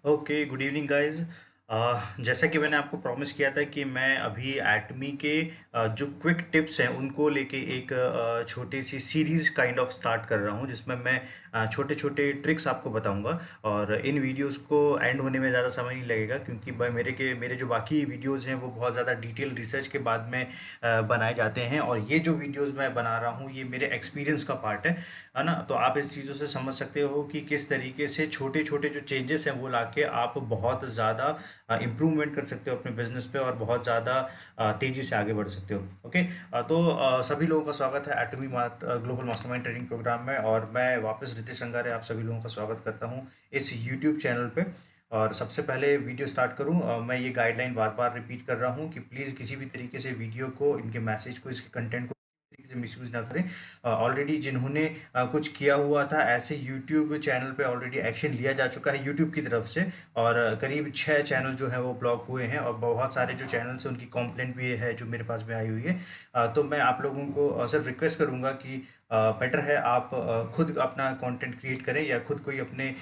Okay, good evening guys. जैसा कि मैंने आपको प्रॉमिस किया था कि मैं अभी एटमी के जो क्विक टिप्स हैं उनको लेके एक छोटी सी सीरीज़ काइंड ऑफ स्टार्ट कर रहा हूं, जिसमें मैं छोटे छोटे ट्रिक्स आपको बताऊंगा। और इन वीडियोस को एंड होने में ज़्यादा समय नहीं लगेगा, क्योंकि मेरे जो बाकी वीडियोस हैं वो बहुत ज़्यादा डिटेल रिसर्च के बाद में बनाए जाते हैं, और ये जो वीडियोस मैं बना रहा हूँ ये मेरे एक्सपीरियंस का पार्ट है ना। तो आप इस चीज़ों से समझ सकते हो कि किस तरीके से छोटे छोटे जो चेंजेस हैं वो लाके आप बहुत ज़्यादा इम्प्रूवमेंट कर सकते हो अपने बिजनेस पे, और बहुत ज़्यादा तेज़ी से आगे बढ़ सकते हो। ओके। तो सभी लोगों का स्वागत है एटमी ग्लोबल मास्टरमाइंड ट्रेनिंग प्रोग्राम में, और मैं वापस रितेश रंगारे आप सभी लोगों का स्वागत करता हूँ इस यूट्यूब चैनल पे। और सबसे पहले वीडियो स्टार्ट करूँ, मैं ये गाइडलाइन बार बार रिपीट कर रहा हूँ कि प्लीज़ किसी भी तरीके से वीडियो को, इनके मैसेज को, इसके कंटेंट को तरीके से मिसयूज़ ना करें। ऑलरेडी जिन्होंने कुछ किया हुआ था ऐसे यूट्यूब चैनल पे ऑलरेडी एक्शन लिया जा चुका है यूट्यूब की तरफ से, और करीब 6 चैनल जो है वो ब्लॉक हुए हैं, और बहुत सारे जो चैनल्स हैं उनकी कंप्लेंट भी है जो मेरे पास में आई हुई है। तो मैं आप लोगों को सिर्फ रिक्वेस्ट करूंगा कि बेटर है आप खुद अपना कंटेंट क्रिएट करें, या खुद कोई अपने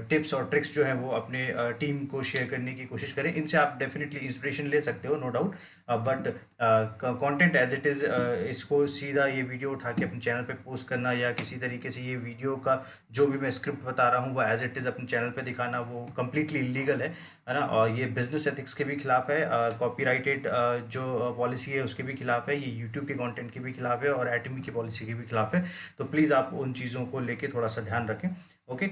टिप्स और ट्रिक्स जो हैं वो अपने टीम को शेयर करने की कोशिश करें। इनसे आप डेफिनेटली इंस्पिरेशन ले सकते हो, no doubt. But content as it is, इसको सीधा ये वीडियो उठा के अपने चैनल पे पोस्ट करना, या किसी तरीके से ये वीडियो का जो भी मैं स्क्रिप्ट बता रहा हूँ वो एज इट इज़ अपने चैनल पे दिखाना, वो कम्प्लीटली इलीगल है ना। और ये बिजनेस एथिक्स के भी खिलाफ है, कॉपीराइटेड जो पॉलिसी है उसके भी खिलाफ है, ये यूट्यूब के कंटेंट के भी खिलाफ है, और एटमी की पॉलिसी के भी खिलाफ है। तो प्लीज़ आप उन चीज़ों को लेके थोड़ा सा ध्यान रखें। ओके।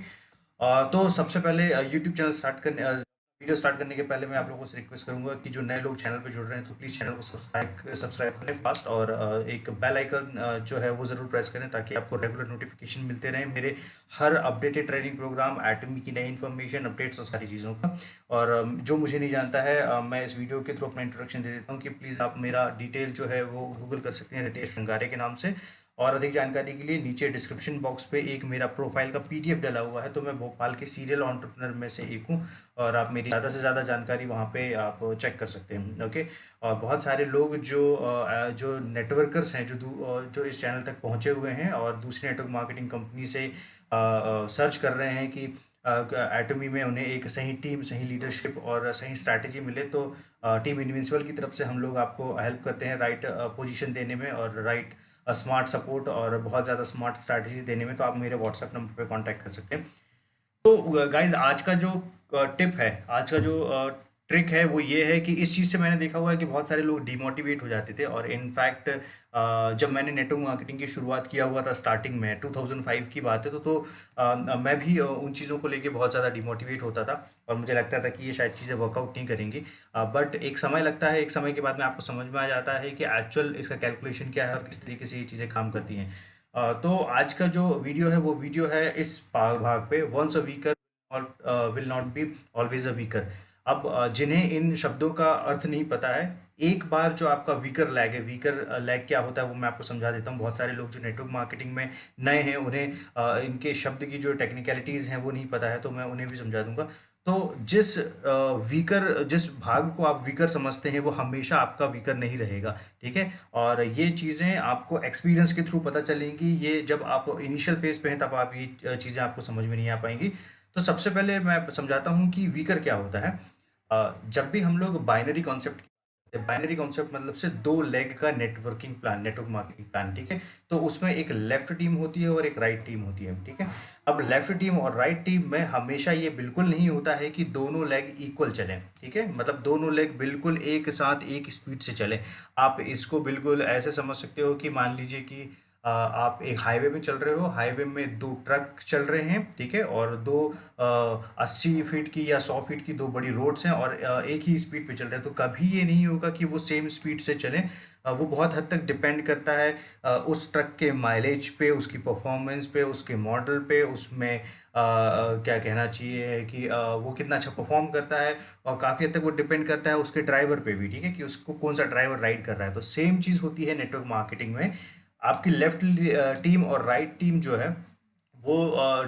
तो सबसे पहले यूट्यूब चैनल स्टार्ट करने वीडियो स्टार्ट करने के पहले मैं आप लोगों से रिक्वेस्ट करूंगा कि जो नए लोग चैनल पे जुड़ रहे हैं तो प्लीज़ चैनल को सब्सक्राइब करें फास्ट, और एक बेल आइकन जो है वो ज़रूर प्रेस करें, ताकि आपको रेगुलर नोटिफिकेशन मिलते रहें मेरे हर अपडेटेड ट्रेनिंग प्रोग्राम, एटमी की नई इन्फॉर्मेशन, अपडेट्स और सारी चीज़ों का। और जो मुझे नहीं जानता है, मैं इस वीडियो के थ्रू अपना इंट्रोडक्शन दे देता हूँ कि प्लीज़ आप मेरा डिटेल जो है वो गूगल कर सकते हैं रितेश रंगारे के नाम से। और अधिक जानकारी के लिए नीचे डिस्क्रिप्शन बॉक्स पे एक मेरा प्रोफाइल का पीडीएफ डला हुआ है, तो मैं भोपाल के सीरियल एंटरप्रेन्योर में से एक हूँ, और आप मेरी ज़्यादा से ज़्यादा जानकारी वहाँ पे आप चेक कर सकते हैं। ओके। और बहुत सारे लोग जो नेटवर्कर्स हैं जो इस चैनल तक पहुँचे हुए हैं और दूसरी नेटवर्क मार्केटिंग कंपनी से सर्च कर रहे हैं कि एटमी में उन्हें एक सही टीम, सही लीडरशिप और सही स्ट्रैटेजी मिले, तो टीम इनविंसिबल की तरफ से हम लोग आपको हेल्प करते हैं राइट पोजीशन देने में, और राइट स्मार्ट सपोर्ट और बहुत ज़्यादा स्मार्ट स्ट्रैटेजी देने में। तो आप मेरे व्हाट्सएप नंबर पे कांटेक्ट कर सकते हैं। तो गाइज, आज का जो टिप है, आज का जो ट्रिक है वो ये है कि इस चीज़ से मैंने देखा हुआ है कि बहुत सारे लोग डिमोटिवेट हो जाते थे, और इनफैक्ट जब मैंने नेटवर्क मार्केटिंग की शुरुआत किया हुआ था स्टार्टिंग में 2005 की बात है, मैं भी उन चीज़ों को लेके बहुत ज़्यादा डिमोटिवेट होता था, और मुझे लगता था कि ये शायद चीज़ें वर्कआउट नहीं करेंगी। बट एक समय लगता है, एक समय के बाद में आपको समझ में आ जाता है कि एक्चुअल इसका कैलकुलेशन क्या है और किस तरीके से ये चीज़ें काम करती हैं। तो आज का जो वीडियो है वो वीडियो है इस भाग पे, once a weaker will not be always a weaker. अब जिन्हें इन शब्दों का अर्थ नहीं पता है, एक बार जो आपका वीकर लैग है, वीकर लैग क्या होता है वो मैं आपको समझा देता हूँ। बहुत सारे लोग जो नेटवर्क मार्केटिंग में नए हैं उन्हें इनके शब्द की जो टेक्निकलिटीज़ हैं वो नहीं पता है, तो मैं उन्हें भी समझा दूंगा। तो जिस भाग को आप वीकर समझते हैं वो हमेशा आपका वीकर नहीं रहेगा। ठीक है। और ये चीज़ें आपको एक्सपीरियंस के थ्रू पता चलेंगी, ये जब आप इनिशियल फेज पे हैं तब आप ये चीज़ें आपको समझ में नहीं आ पाएंगी। तो सबसे पहले मैं समझाता हूँ कि वीकर क्या होता है। जब भी हम लोग बाइनरी कॉन्सेप्ट मतलब से दो लेग का networking plan, network marketing plan, ठीक है। तो उसमें एक लेफ्ट टीम होती है और एक राइट टीम होती है, ठीक है। अब लेफ्ट टीम और राइट टीम में हमेशा ये बिल्कुल नहीं होता है कि दोनों लेग इक्वल चलें, ठीक है। मतलब दोनों लेग बिल्कुल एक साथ एक स्पीड से चलें। आप इसको बिल्कुल ऐसे समझ सकते हो कि मान लीजिए कि आप एक हाईवे में चल रहे हो, हाईवे में दो ट्रक चल रहे हैं, ठीक है, और दो 80 फीट की या 100 फीट की दो बड़ी रोड्स हैं, और एक ही स्पीड पे चल रहे हैं। तो कभी ये नहीं होगा कि वो सेम स्पीड से चलें। वो बहुत हद तक डिपेंड करता है उस ट्रक के माइलेज पे, उसकी परफॉर्मेंस पे, उसके मॉडल पे, उसमें क्या कहना चाहिए कि वो कितना अच्छा परफॉर्म करता है, और काफ़ी हद तक वो डिपेंड करता है उसके ड्राइवर पे भी, ठीक है, कि उसको कौन सा ड्राइवर राइड कर रहा है। तो सेम चीज़ होती है नेटवर्क मार्केटिंग में। आपकी लेफ्ट टीम और राइट टीम जो है वो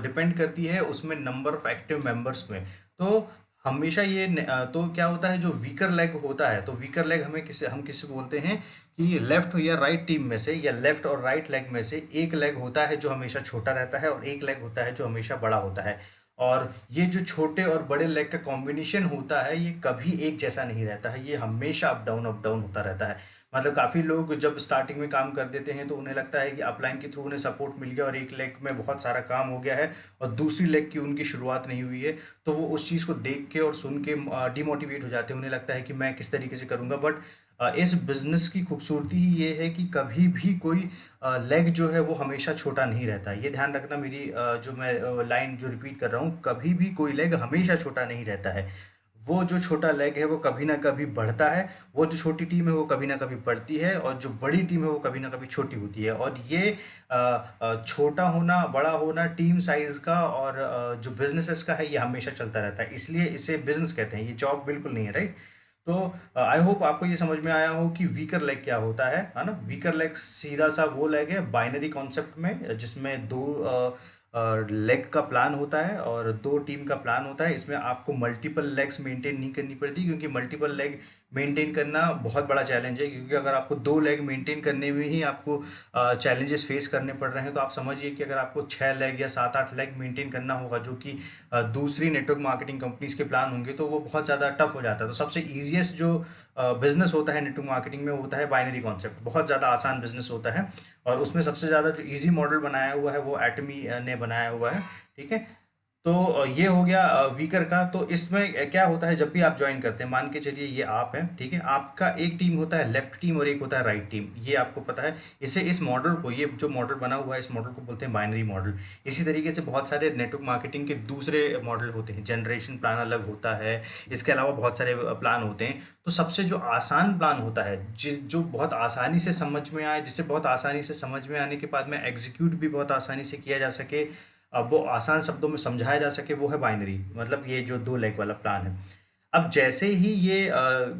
डिपेंड करती है उसमें नंबर ऑफ एक्टिव मेंबर्स में। तो हमेशा तो क्या होता है, जो वीकर लेग होता है, तो वीकर लेग हम किसे बोलते हैं कि लेफ्ट या राइट टीम में से, या लेफ्ट और राइट लेग में से एक लेग होता है जो हमेशा छोटा रहता है, और एक लेग होता है जो हमेशा बड़ा होता है। और ये जो छोटे और बड़े लेग का कॉम्बिनेशन होता है ये कभी एक जैसा नहीं रहता है, ये हमेशा अप डाउन होता रहता है। मतलब काफ़ी लोग जब स्टार्टिंग में काम कर देते हैं तो उन्हें लगता है कि अपलाइन के थ्रू उन्हें सपोर्ट मिल गया और एक लेग में बहुत सारा काम हो गया है और दूसरी लेग की उनकी शुरुआत नहीं हुई है, तो वो उस चीज़ को देख के और सुन के डिमोटिवेट हो जाते हैं। उन्हें लगता है कि मैं किस तरीके से करूँगा, बट इस बिज़नेस की खूबसूरती ही ये है कि कभी भी कोई लेग जो है वो हमेशा छोटा नहीं रहता है। ये ध्यान रखना, मेरी जो मैं लाइन जो रिपीट कर रहा हूँ, कभी भी कोई लेग हमेशा छोटा नहीं रहता है। वो जो छोटा लेग है वो कभी ना कभी बढ़ता है, वो जो छोटी टीम है वो कभी ना कभी बढ़ती है और जो बड़ी टीम है वो कभी ना कभी छोटी होती है। और ये छोटा होना, बड़ा होना टीम साइज़ का और जो बिज़नेसेस का है ये हमेशा चलता रहता है। इसलिए इसे बिज़नेस कहते हैं, ये जॉब बिल्कुल नहीं है, राइट? तो आई होप आपको ये समझ में आया हो कि वीकर लेग क्या होता है ना? वीकर लेग सीधा सा वो लेग है बाइनरी कॉन्सेप्ट में, जिसमें दो लेग का प्लान होता है और दो टीम का प्लान होता है। इसमें आपको मल्टीपल लेग्स मेंटेन नहीं करनी पड़ती, क्योंकि मल्टीपल लेग मेंटेन करना बहुत बड़ा चैलेंज है। क्योंकि अगर आपको दो लेग मेंटेन करने में ही आपको चैलेंजेस फेस करने पड़ रहे हैं, तो आप समझिए कि अगर आपको 6 लेग या 7-8 लेग मेंटेन करना होगा, जो कि दूसरी नेटवर्क मार्केटिंग कंपनीज के प्लान होंगे, तो वो बहुत ज़्यादा टफ हो जाता है। तो सबसे ईजिएस्ट जो बिजनेस होता है नेटवर्क मार्केटिंग में, वो होता है बाइनरी कॉन्सेप्ट। बहुत ज़्यादा आसान बिजनेस होता है और उसमें सबसे ज़्यादा जो ईजी मॉडल बनाया हुआ है वो एटमी ने बनाया हुआ है। ठीक है, तो ये हो गया वीकर का। तो इसमें क्या होता है, जब भी आप ज्वाइन करते हैं, मान के चलिए ये आप है, ठीक है, आपका एक टीम होता है लेफ्ट टीम और एक होता है राइट टीम, ये आपको पता है। इस मॉडल को, ये जो मॉडल बना हुआ है, इस मॉडल को बोलते हैं बाइनरी मॉडल। इसी तरीके से बहुत सारे नेटवर्क मार्केटिंग के दूसरे मॉडल होते हैं, जनरेशन प्लान अलग होता है, इसके अलावा बहुत सारे प्लान होते हैं। तो सबसे जो आसान प्लान होता है, जो बहुत आसानी से समझ में आए, जिसे बहुत आसानी से समझ में आने के बाद में एग्जीक्यूट भी बहुत आसानी से किया जा सके, अब वो आसान शब्दों में समझाया जा सके, वो है बाइनरी, मतलब ये जो दो लेग वाला प्लान है। अब जैसे ही ये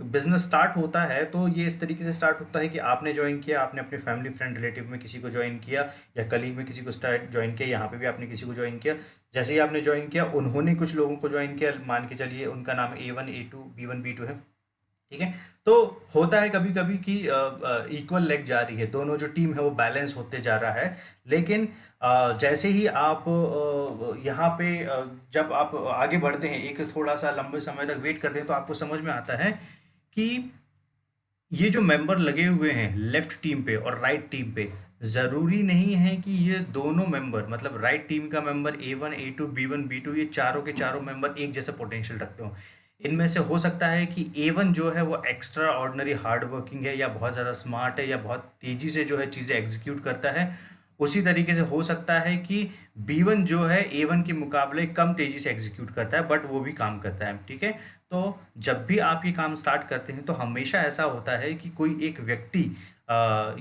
बिजनेस स्टार्ट होता है, तो ये इस तरीके से स्टार्ट होता है कि आपने ज्वाइन किया, आपने अपने फैमिली फ्रेंड रिलेटिव में किसी को ज्वाइन किया या कलीग में किसी को स्टार्ट ज्वाइन किया, यहाँ पे भी आपने किसी को ज्वाइन किया। जैसे ही आपने ज्वाइन किया, उन्होंने कुछ लोगों को ज्वाइन किया, मान के चलिए उनका नाम A1 A2 B1 B2 है। ठीक है, तो होता है कभी कभी कि इक्वल लेग जा रही है, दोनों जो टीम है वो बैलेंस होते जा रहा है। लेकिन जैसे ही आप यहाँ पे जब आप आगे बढ़ते हैं, एक थोड़ा सा लंबे समय तक वेट करते हैं, तो आपको समझ में आता है कि ये जो मेंबर लगे हुए हैं लेफ्ट टीम पे और राइट टीम पे, ज़रूरी नहीं है कि ये दोनों मेंबर, मतलब राइट टीम का member A1 A2 B1 B2, ये चारों के चारों मेंबर एक जैसा पोटेंशियल रखते हो। इनमें से हो सकता है कि A1 जो है वो एक्स्ट्रा ऑर्डिनरी हार्ड वर्किंग है, या बहुत ज़्यादा स्मार्ट है, या बहुत तेज़ी से जो है चीज़ें एग्जीक्यूट करता है। उसी तरीके से हो सकता है कि B1 जो है A1 के मुकाबले कम तेज़ी से एग्जीक्यूट करता है, बट वो भी काम करता है। ठीक है, तो जब भी आप ये काम स्टार्ट करते हैं, तो हमेशा ऐसा होता है कि कोई एक व्यक्ति,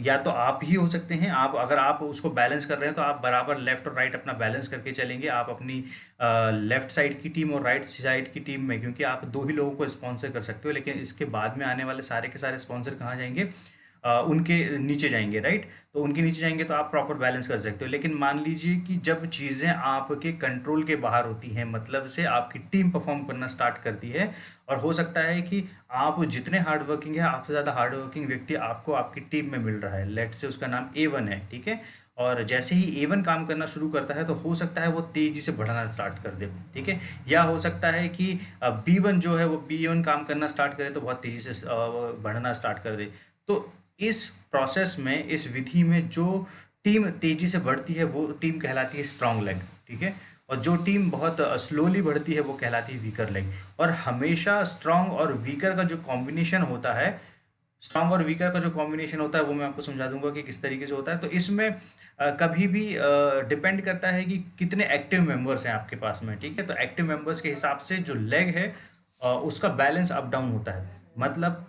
या तो आप ही हो सकते हैं, आप अगर आप उसको बैलेंस कर रहे हैं तो आप बराबर लेफ्ट और राइट अपना बैलेंस करके चलेंगे। आप अपनी लेफ्ट साइड की टीम और राइट साइड की टीम में, क्योंकि आप दो ही लोगों को स्पॉन्सर कर सकते हो, लेकिन इसके बाद में आने वाले सारे के सारे स्पॉन्सर कहाँ जाएंगे, उनके नीचे जाएंगे, राइट? तो उनके नीचे जाएंगे तो आप प्रॉपर बैलेंस कर सकते हो। लेकिन मान लीजिए कि जब चीज़ें आपके कंट्रोल के बाहर होती हैं, मतलब से आपकी टीम परफॉर्म करना स्टार्ट करती है, और हो सकता है कि आप जितने हार्ड वर्किंग है, आपसे ज़्यादा हार्ड वर्किंग व्यक्ति आपको आपकी टीम में मिल रहा है, लेट से उसका नाम A1 है, ठीक है, और जैसे ही A1 काम करना शुरू करता है, तो हो सकता है वो तेज़ी से बढ़ना स्टार्ट कर दे, ठीक है, या हो सकता है कि B1 जो है वो B1 काम करना स्टार्ट करे तो बहुत तेज़ी से बढ़ना स्टार्ट कर दे। तो इस प्रोसेस में, इस विधि में, जो टीम तेजी से बढ़ती है वो टीम कहलाती है स्ट्रांग लेग, ठीक है, और जो टीम बहुत स्लोली बढ़ती है वो कहलाती है वीकर लेग। और हमेशा स्ट्रांग और वीकर का जो कॉम्बिनेशन होता है, स्ट्रांग और वीकर का जो कॉम्बिनेशन होता है वो मैं आपको समझा दूंगा कि किस तरीके से होता है। तो इसमें कभी भी डिपेंड करता है कि कितने एक्टिव मेंबर्स हैं आपके पास में, ठीक है। तो एक्टिव मेंबर्स के हिसाब से जो लेग है उसका बैलेंस अप डाउन होता है। मतलब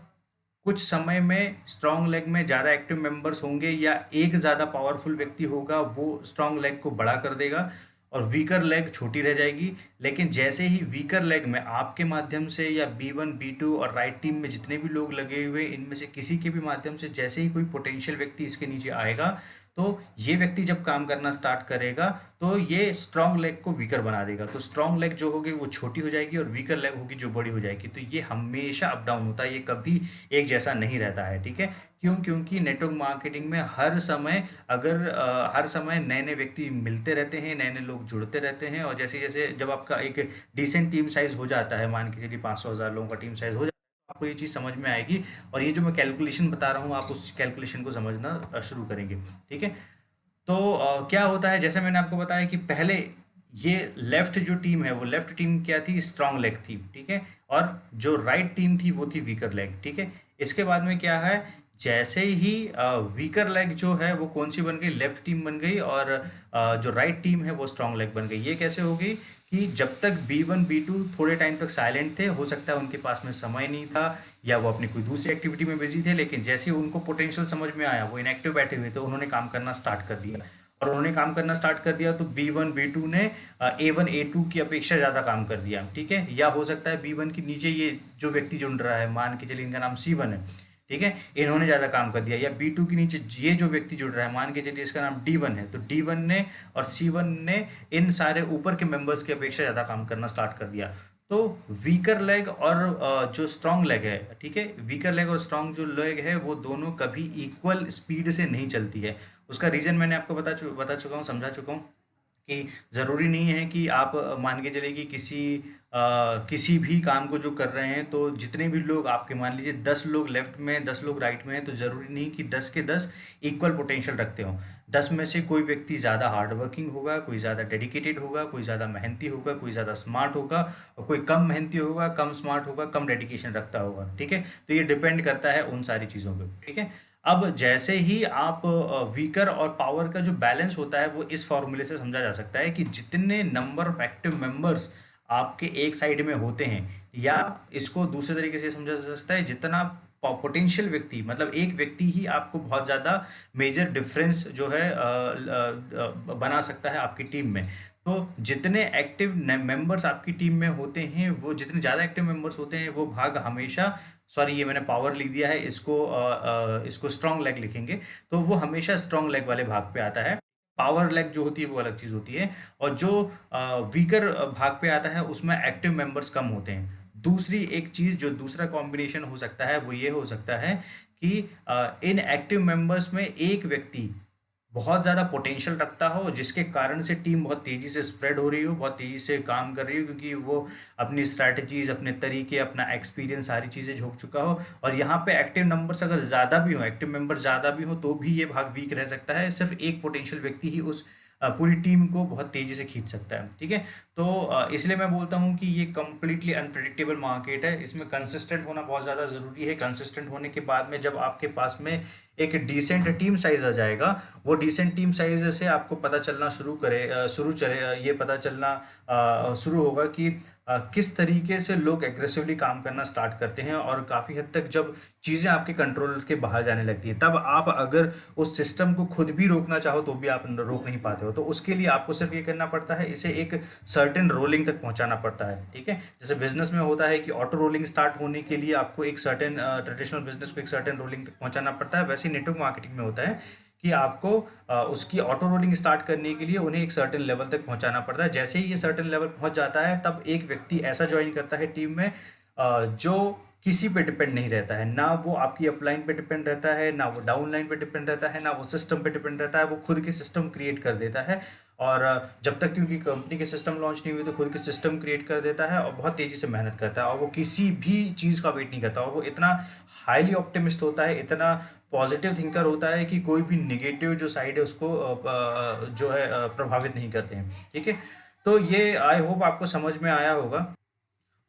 कुछ समय में स्ट्रांग लेग में ज़्यादा एक्टिव मेंबर्स होंगे, या एक ज़्यादा पावरफुल व्यक्ति होगा, वो स्ट्रांग लेग को बड़ा कर देगा और वीकर लेग छोटी रह जाएगी। लेकिन जैसे ही वीकर लेग में आपके माध्यम से, या B1 B2 और राइट टीम में जितने भी लोग लगे हुए, इनमें से किसी के भी माध्यम से जैसे ही कोई पोटेंशियल व्यक्ति इसके नीचे आएगा, तो ये व्यक्ति जब काम करना स्टार्ट करेगा तो ये स्ट्रांग लेग को वीकर बना देगा, तो स्ट्रांग लेग जो होगी वो छोटी हो जाएगी और वीकर लेग होगी जो बड़ी हो जाएगी। तो ये हमेशा अप डाउन होता है, ये कभी एक जैसा नहीं रहता है, ठीक है। क्यों? क्योंकि नेटवर्क मार्केटिंग में हर समय नए नए व्यक्ति मिलते रहते हैं, नए नए लोग जुड़ते रहते हैं, और जैसे जैसे जब आपका एक डिसेंट टीम साइज हो जाता है, मान के चलिए 500,000 लोगों का टीम साइज हो जाता है, आपको ये चीज़ समझ में आएगी, और ये जो मैं कैलकुलेशन बता रहा हूँ आप उस कैलकुलेशन को समझना शुरू करेंगे, ठीक है। तो क्या होता है, जैसे मैंने आपको बताया कि पहले ये लेफ्ट जो टीम है वो लेफ्ट टीम क्या थी, स्ट्रांग लेग थी, ठीक है, और जो राइट टीम थी वो थी वीकर लेग, ठीक है। इसके बाद में क्या है, जैसे ही वीकर लेग जो है वो कौन सी बन गई, लेफ्ट टीम बन गई, और जो राइट टीम है वो स्ट्रांग लेग बन गई। ये कैसे हो गई कि जब तक B1 B2 थोड़े टाइम तक साइलेंट थे, हो सकता है उनके पास में समय नहीं था या वो अपनी कोई दूसरी एक्टिविटी में बिजी थे, लेकिन जैसे ही उनको पोटेंशियल समझ में आया, वो इनएक्टिव बैठे हुए थे, उन्होंने काम करना स्टार्ट कर दिया, और उन्होंने काम करना स्टार्ट कर दिया तो B1 B2 ने A1 A2 की अपेक्षा ज़्यादा काम कर दिया, ठीक है। या हो सकता है B1 के नीचे ये जो व्यक्ति जुड़ रहा है, मान के चलिए इनका नाम C1 है, ठीक है, इन्होंने ज़्यादा काम कर दिया, या B2 के नीचे ये जो व्यक्ति जुड़ रहा है, मान के चलिए इसका नाम D1 है, तो D1 ने और C1 ने इन सारे ऊपर के मेंबर्स की अपेक्षा ज़्यादा काम करना स्टार्ट कर दिया। तो वीकर लेग और जो स्ट्रांग लेग है, ठीक है, वीकर लेग और स्ट्रांग जो लेग है वो दोनों कभी इक्वल स्पीड से नहीं चलती है। उसका रीज़न मैंने आपको बता चुका हूँ, समझा चुका हूँ कि ज़रूरी नहीं है कि आप मान के चलिए कि किसी भी काम को जो कर रहे हैं, तो जितने भी लोग आपके, मान लीजिए 10 लोग लेफ्ट में 10 लोग राइट में हैं, तो ज़रूरी नहीं कि 10 के 10 इक्वल पोटेंशियल रखते हों। 10 में से कोई व्यक्ति ज़्यादा हार्ड वर्किंग होगा, कोई ज़्यादा डेडिकेटेड होगा, कोई ज़्यादा मेहनती होगा, कोई ज़्यादा स्मार्ट होगा, और कोई कम मेहनती होगा, कम स्मार्ट होगा, कम डेडिकेशन रखता होगा, ठीक है। तो ये डिपेंड करता है उन सारी चीज़ों पे, ठीक है। अब जैसे ही आप वीकर और पावर का जो बैलेंस होता है वो इस फॉर्मूले से समझा जा सकता है कि जितने नंबर ऑफ एक्टिव मेंबर्स आपके एक साइड में होते हैं, या इसको दूसरे तरीके से समझा जा सकता है, जितना पोटेंशियल व्यक्ति, मतलब एक व्यक्ति ही आपको बहुत ज़्यादा मेजर डिफरेंस जो है बना सकता है आपकी टीम में। तो जितने एक्टिव मेंबर्स आपकी टीम में होते हैं, वो जितने ज़्यादा एक्टिव मेंबर्स होते हैं वो भाग हमेशा, सॉरी ये मैंने पावर लिख दिया है, इसको स्ट्रांग लेग लिखेंगे, तो वो हमेशा स्ट्रांग लेग वाले भाग पे आता है। पावर लेग जो होती है वो अलग चीज़ होती है, और जो वीकर भाग पे आता है उसमें एक्टिव मेंबर्स कम होते हैं। दूसरी एक चीज़, जो दूसरा कॉम्बिनेशन हो सकता है वो ये हो सकता है कि इन एक्टिव मेंबर्स में एक व्यक्ति बहुत ज़्यादा पोटेंशियल रखता हो, जिसके कारण से टीम बहुत तेज़ी से स्प्रेड हो रही हो, बहुत तेज़ी से काम कर रही हो, क्योंकि वो अपनी स्ट्रैटेजीज, अपने तरीके, अपना एक्सपीरियंस, सारी चीज़ें झोंक चुका हो। और यहाँ पे एक्टिव नंबर्स अगर ज़्यादा भी हो, एक्टिव मेंबर ज़्यादा भी हो, तो भी ये भाग वीक रह सकता है। सिर्फ एक पोटेंशियल व्यक्ति ही उस पूरी टीम को बहुत तेज़ी से खींच सकता है, ठीक है। तो इसलिए मैं बोलता हूँ कि ये कम्प्लीटली अनप्रिडिक्टेबल मार्केट है, इसमें कंसिस्टेंट होना बहुत ज़्यादा ज़रूरी है। कंसिस्टेंट होने के बाद में जब आपके पास में एक डिसेंट टीम साइज आ जाएगा, वो डिसेंट टीम साइज से आपको पता चलना ये पता चलना शुरू होगा कि किस तरीके से लोग एग्रेसिवली काम करना स्टार्ट करते हैं, और काफ़ी हद तक जब चीज़ें आपके कंट्रोल के बाहर जाने लगती है, तब आप अगर उस सिस्टम को खुद भी रोकना चाहो तो भी आप रोक नहीं पाते हो। तो उसके लिए आपको सिर्फ ये करना पड़ता है, इसे एक सर्टेन रोलिंग तक पहुंचाना पड़ता है, ठीक है। जैसे बिजनेस में होता है कि ऑटो रोलिंग स्टार्ट होने के लिए आपको एक सर्टेन ट्रेडिशनल बिजनेस को एक सर्टेन रोलिंग तक पहुंचाना पड़ता है, वैसे ही नेटवर्क मार्केटिंग में होता है कि आपको उसकी ऑटो रोलिंग स्टार्ट करने के लिए उन्हें एक सर्टेन लेवल तक पहुंचाना पड़ता है। जैसे ही ये सर्टेन लेवल पहुंच जाता है, तब एक व्यक्ति ऐसा ज्वाइन करता है टीम में जो किसी पे डिपेंड नहीं रहता है, ना वो आपकी अपलाइन पे डिपेंड रहता है, ना वो डाउन लाइन पे डिपेंड रहता है, ना वो सिस्टम पे डिपेंड रहता है। वो खुद के सिस्टम क्रिएट कर देता है, और जब तक, क्योंकि कंपनी के सिस्टम लॉन्च नहीं हुए, तो खुद के सिस्टम क्रिएट कर देता है और बहुत तेज़ी से मेहनत करता है, और वो किसी भी चीज़ का वेट नहीं करता, और वो इतना हाईली ऑप्टिमिस्ट होता है, इतना पॉजिटिव थिंकर होता है कि कोई भी निगेटिव जो साइड है उसको जो है प्रभावित नहीं करते हैं, ठीक है। तो ये आई होप आपको समझ में आया होगा।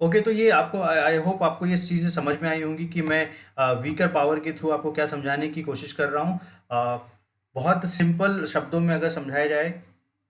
ओके, तो ये आपको आई होप आपको ये चीज़ें समझ में आई होंगी कि मैं वीकर पावर के थ्रू आपको क्या समझाने की कोशिश कर रहा हूँ। बहुत सिंपल शब्दों में अगर समझाया जाए,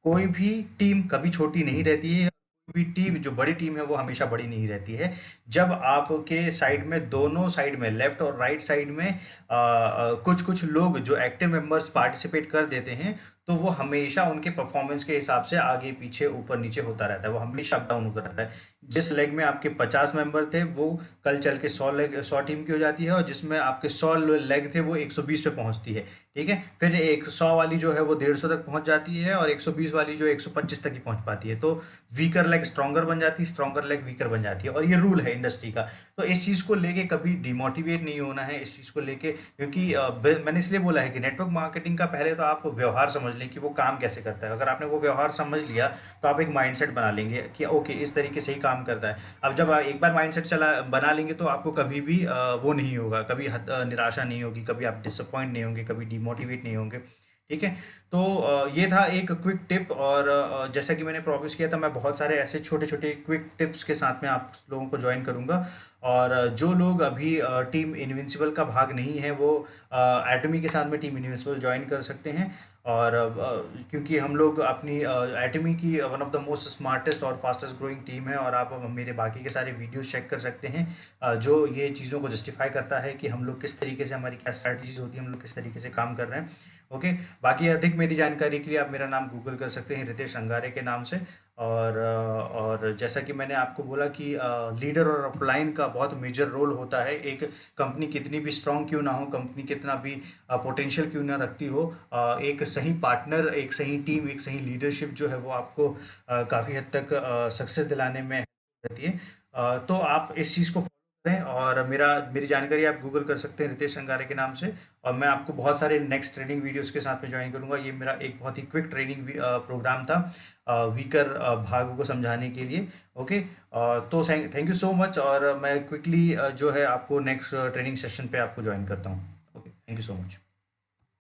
कोई भी टीम कभी छोटी नहीं रहती है, कोई भी टीम जो बड़ी टीम है वो हमेशा बड़ी नहीं रहती है। जब आपके साइड में, दोनों साइड में, लेफ्ट और राइट साइड में कुछ कुछ लोग जो एक्टिव मेंबर्स पार्टिसिपेट कर देते हैं, तो वो हमेशा उनके परफॉर्मेंस के हिसाब से आगे पीछे ऊपर नीचे होता रहता है, वो हमेशा अप डाउन होता रहता है। जिस लेग में आपके 50 मेंबर थे वो कल चल के 100 टीम की हो जाती है, और जिसमें आपके 100 लेग थे वो 120 पे पहुंचती है। ठीक है, फिर एक 100 वाली जो है वो 150 तक पहुंच जाती है, और 120 वाली जो 125 तक ही पहुंच पाती है। तो वीकर लेग स्ट्रॉन्गर बन जाती है, स्ट्रॉन्गर लेग वीकर बन जाती है, और ये रूल है इंडस्ट्री का। तो इस चीज़ को लेके कभी डिमोटिवेट नहीं होना है, इस चीज़ को लेके, क्योंकि मैंने इसलिए बोला है कि नेटवर्क मार्केटिंग का पहले तो आप व्यवहार समझ लें कि वो काम कैसे करता है। अगर आपने वो व्यवहार समझ लिया तो आप एक माइंडसेट बना लेंगे कि ओके इस तरीके से ही काम करता है। अब जब आप एक बार माइंडसेट चला बना लेंगे तो आपको कभी भी वो नहीं होगा, कभी निराशा नहीं होगी, कभी आप डिसअपॉइंट नहीं होंगे, कभी डिमोटिवेट नहीं होंगे। ठीक है, तो ये था एक क्विक टिप, और जैसा कि मैंने प्रॉमिस किया था, मैं बहुत सारे ऐसे छोटे छोटे क्विक टिप्स के साथ में आप लोगों को ज्वाइन करूंगा। और जो लोग अभी टीम इनविंसिबल का भाग नहीं है वो एटमी के साथ में टीम इनविंसिबल ज्वाइन कर सकते हैं। और क्योंकि हम लोग अपनी एटमी की one of the most smartest और फास्टेस्ट ग्रोइंग टीम है, और आप मेरे बाकी के सारे वीडियोस चेक कर सकते हैं जो ये चीज़ों को जस्टिफाई करता है कि हम लोग किस तरीके से, हमारी क्या स्ट्रैटेजीज होती है, हम लोग किस तरीके से काम कर रहे हैं। ओके, बाकी अधिक मेरी जानकारी के लिए आप मेरा नाम गूगल कर सकते हैं, रितेश अंगारे के नाम से। और जैसा कि मैंने आपको बोला कि लीडर और अपलाइन का बहुत मेजर रोल होता है। एक कंपनी कितनी भी स्ट्रांग क्यों ना हो, कंपनी कितना भी पोटेंशियल क्यों ना रखती हो, एक सही पार्टनर, एक सही टीम, एक सही लीडरशिप जो है वो आपको काफ़ी हद तक सक्सेस दिलाने में help रहती है। तो आप इस चीज़ को फॉलो करें, और मेरी जानकारी आप गूगल कर सकते हैं रितेश अंगारे के नाम से। और मैं आपको बहुत सारे नेक्स्ट ट्रेनिंग वीडियोस के साथ में ज्वाइन करूंगा। ये मेरा एक बहुत ही क्विक ट्रेनिंग प्रोग्राम था वीकर भाग को समझाने के लिए। ओके, तो थैंक यू सो मच, और मैं क्विकली जो है आपको नेक्स्ट ट्रेनिंग सेशन पे आपको ज्वाइन करता हूँ। Okay, thank you so much.